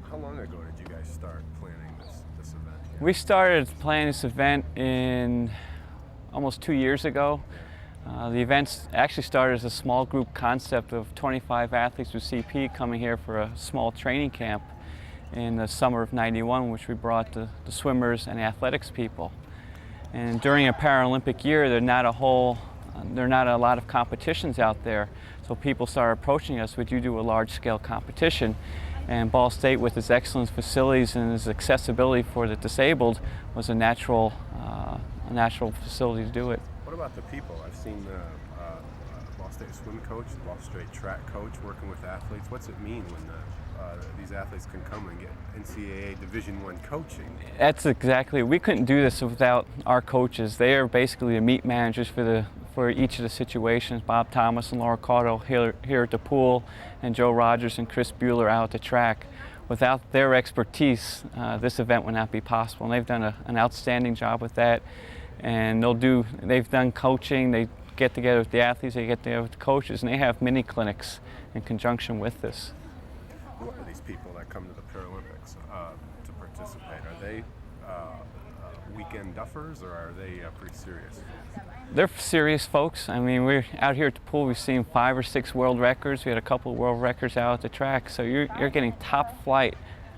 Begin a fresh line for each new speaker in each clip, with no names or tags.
How long ago did you guys start planning this event here?
We started planning this event in almost 2 years ago. The event actually started as a small group concept of 25 athletes with CP coming here for a small training camp in the summer of '91, which we brought the swimmers and athletics people. And during a Paralympic year, there are not a lot of competitions out there, so people started approaching us, would you do a large-scale competition? And Ball State, with its excellent facilities and its accessibility for the disabled, was a natural facility to do it.
What about the people? I've seen the Ball State swim coach, the Ball State track coach working with athletes. What's it mean when these athletes can come and get NCAA Division I coaching?
That's exactly. We couldn't do this without our coaches. They are basically the meet managers for each of the situations. Bob Thomas and Laura Caudill here at the pool, and Joe Rogers and Chris Bueller out at the track. Without their expertise, this event would not be possible. And they've done an outstanding job with that. And they've done coaching. They get together with the athletes. They get together with the coaches, and they have mini clinics in conjunction with this.
Who are these people that come to the Paralympics to participate? Are they weekend duffers, or are they pretty serious?
They're serious folks. I mean, we're out here at the pool. We've seen 5 or 6 world records. We had a couple of world records out at the track. So you're getting top flight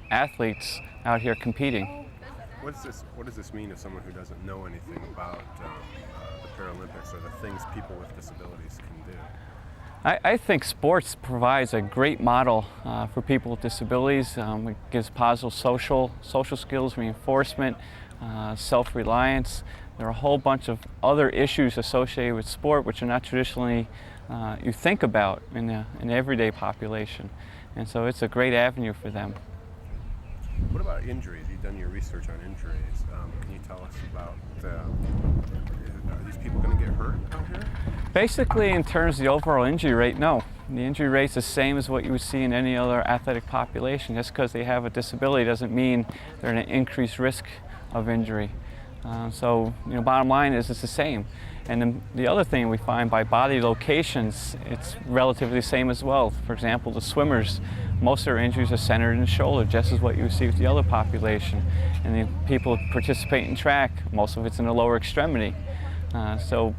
athletes out here competing.
What does this mean to someone who doesn't know anything about the Paralympics or the things people with disabilities can do?
I think sports provides a great model for people with disabilities. It gives positive social skills, reinforcement, self-reliance. There are a whole bunch of other issues associated with sport which are not traditionally you think about in the everyday population. And so it's a great avenue for them.
What about injuries? You've done your research on injuries. Can you tell us about, are these people going to get hurt out here?
Basically, in terms of the overall injury rate, no. The injury rate's the same as what you would see in any other athletic population. Just because they have a disability doesn't mean they're at an increased risk of injury. So, bottom line is it's the same. And then the other thing we find by body locations, it's relatively the same as well. For example, the swimmers, most of their injuries are centered in the shoulder, just as what you would see with the other population. And the people who participate in track, most of it's in the lower extremity. So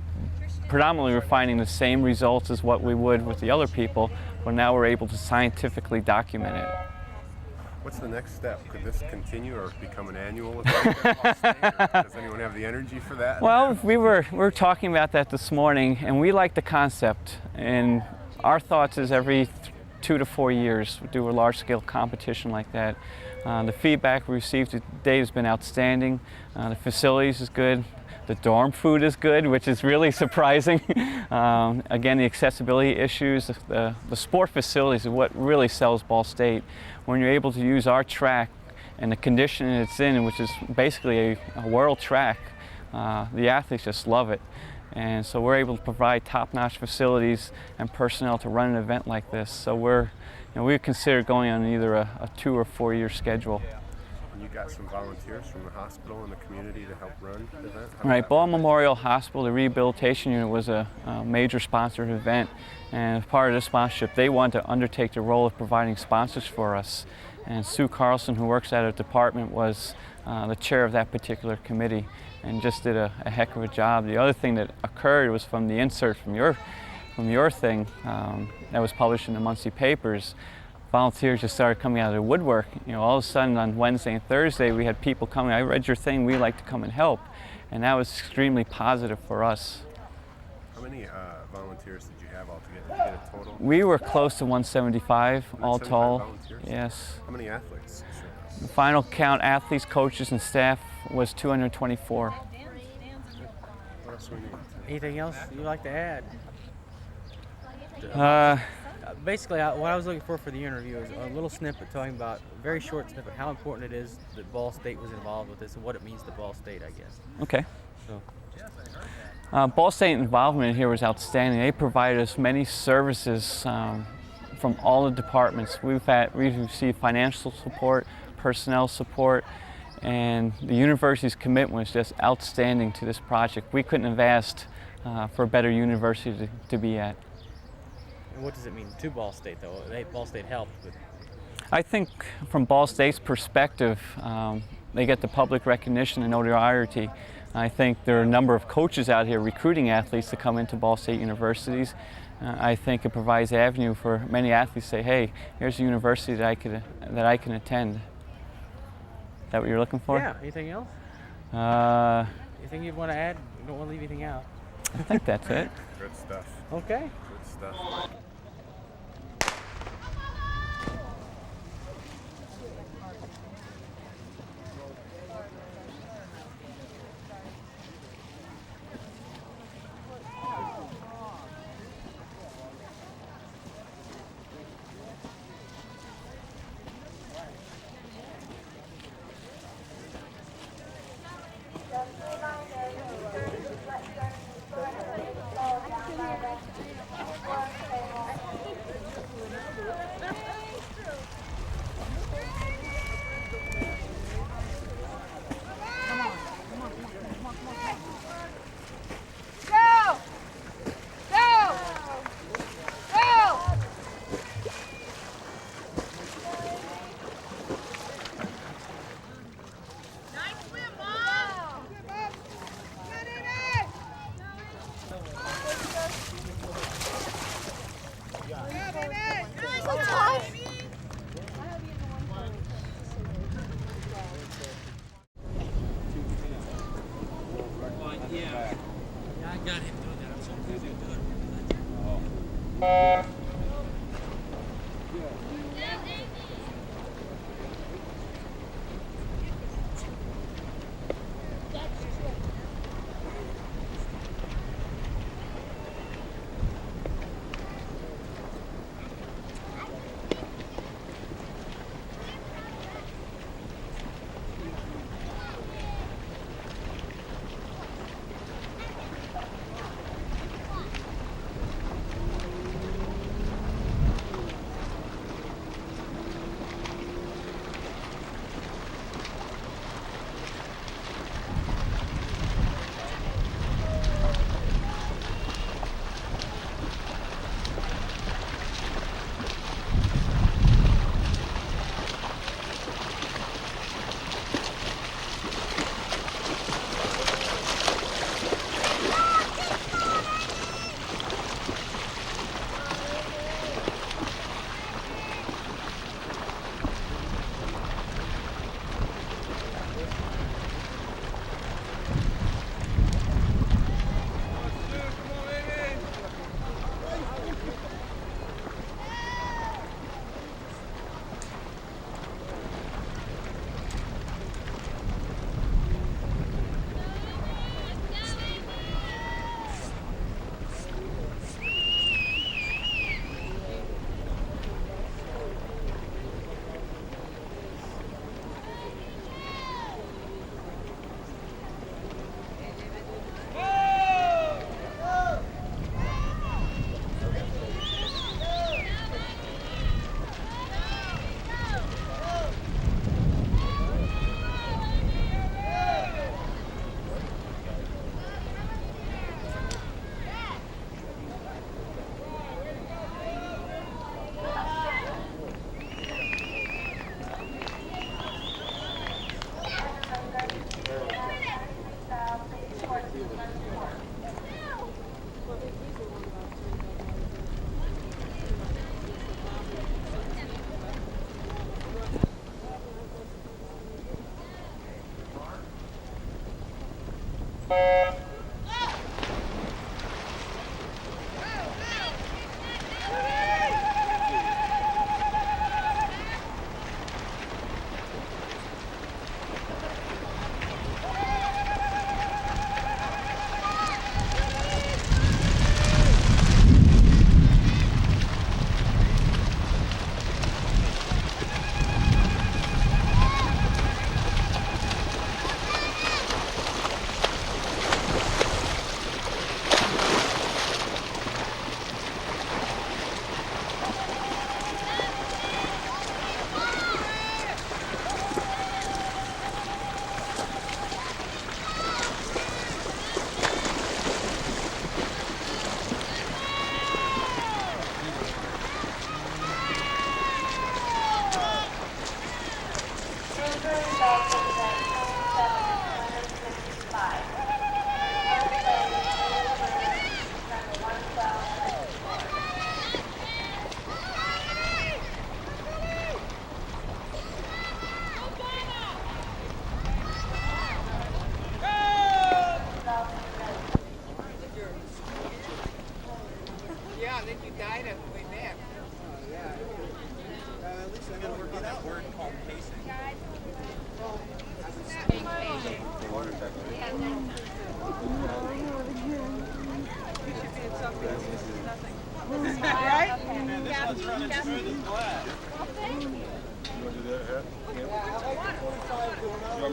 predominantly we're finding the same results as what we would with the other people, but now we're able to scientifically document it.
What's the next step? Could this continue or become an annual event at Ball State? Or does anyone have the energy for that?
Well, we were talking about that this morning, and we like the concept. And our thoughts is every 2 to 4 years we do a large-scale competition like that. The feedback we received today has been outstanding. The facilities is good. The dorm food is good, which is really surprising. Again, the accessibility issues, the sport facilities is what really sells Ball State. When you're able to use our track and the condition it's in, which is basically a world track, the athletes just love it. And so we're able to provide top-notch facilities and personnel to run an event like this. So we consider going on either a 2 or 4 year schedule.
And you got some volunteers from the hospital and the community to help run the event?
Right, Ball Memorial Hospital, the rehabilitation unit, was a major sponsored event. And as part of this sponsorship, they wanted to undertake the role of providing sponsors for us. And Sue Carlson, who works at our department, was the chair of that particular committee and just did a heck of a job. The other thing that occurred was from the insert from your thing that was published in the monthly papers. Volunteers just started coming out of the woodwork. All of a sudden on Wednesday and Thursday we had people coming, I read your thing, we'd like to come and help. And that was extremely positive for us.
How many volunteers did you have altogether? Did you get a total?
We were close to 175 all told.
Volunteers?
Yes.
How many athletes?
The final count, athletes, coaches, and staff, was 224.
What else do we need?
Anything else you'd like to add? Basically, what I was looking for the interview is a little snippet talking about, a very short snippet, how important it is that Ball State was involved with this and what it means to Ball State, I guess.
Okay.
So.
Ball State involvement here was outstanding. They provided us many services from all the departments. We've received financial support, personnel support, and the university's commitment was just outstanding to this project. We couldn't have asked for a better university to be at.
And what does it mean to Ball State, though? Ball State helped with.
I think from Ball State's perspective, they get the public recognition and notoriety. I think there are a number of coaches out here recruiting athletes to come into Ball State universities. I think it provides avenue for many athletes to say, hey, here's a university that I can attend. Is that what you're looking for?
Yeah. Anything else? Anything you'd want to add? You don't want to leave anything out.
I think that's it.
Good stuff.
Okay.
Good stuff.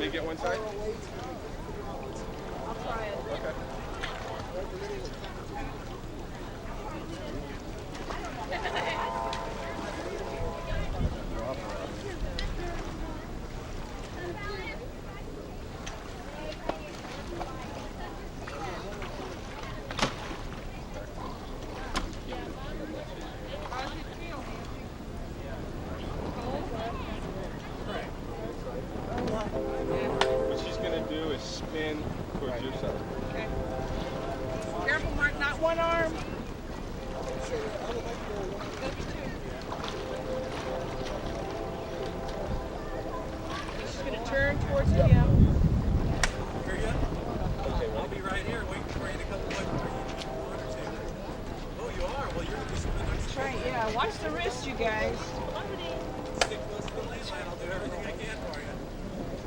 you get one side?
I'll try it.
Okay. What she's going to do is spin towards your side.
Okay. Careful, Mark, not one arm. She's going to turn towards him.
I'll be right here waiting for you to come look. Oh, you are? Well, you're going to be swimming next to me.
Right, yeah. Watch the wrist, you guys.
Stick close to the lane line. I'll do everything I can for you.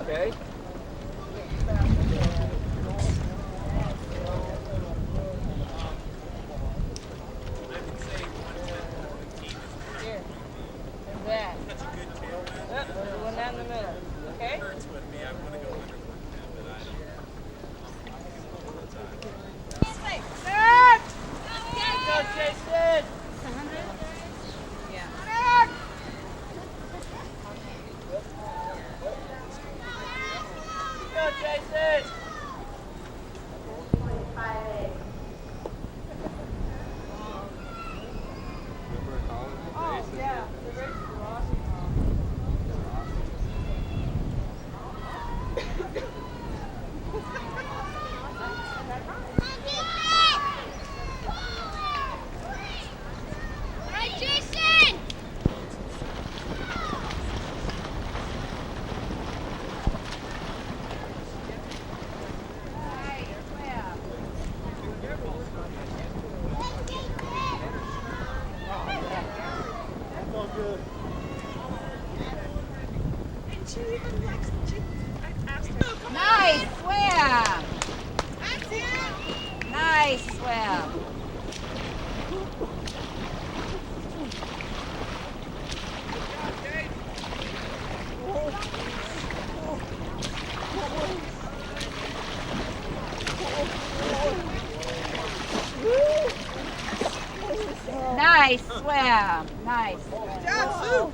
Okay.
I can say 110 the team is
Here. And that.
That's a good tailwind.
One down the middle. Okay?
It hurts with me. I want to go under 110, but I don't. I'm all the time.
Go, Jason! Yeah. Go, Jason! Oh, yeah. The races are awesome.
Right, Jason!
Nice swim! Nice swim! Nice swim! Nice swim!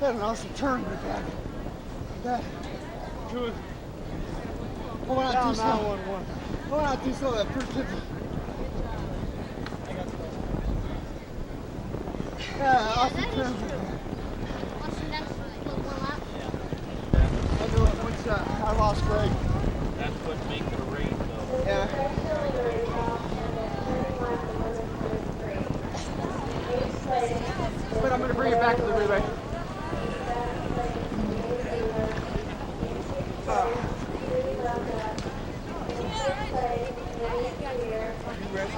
Had an awesome turn with that. That. Good. I went out too slow. I went out too slow that first tip. Yeah, awesome turn.
What's the next little warm up?
I knew it one shot. I lost Greg.
That's what makes it a race, though.
Yeah. But I'm going to bring it back to the relay.
You ready?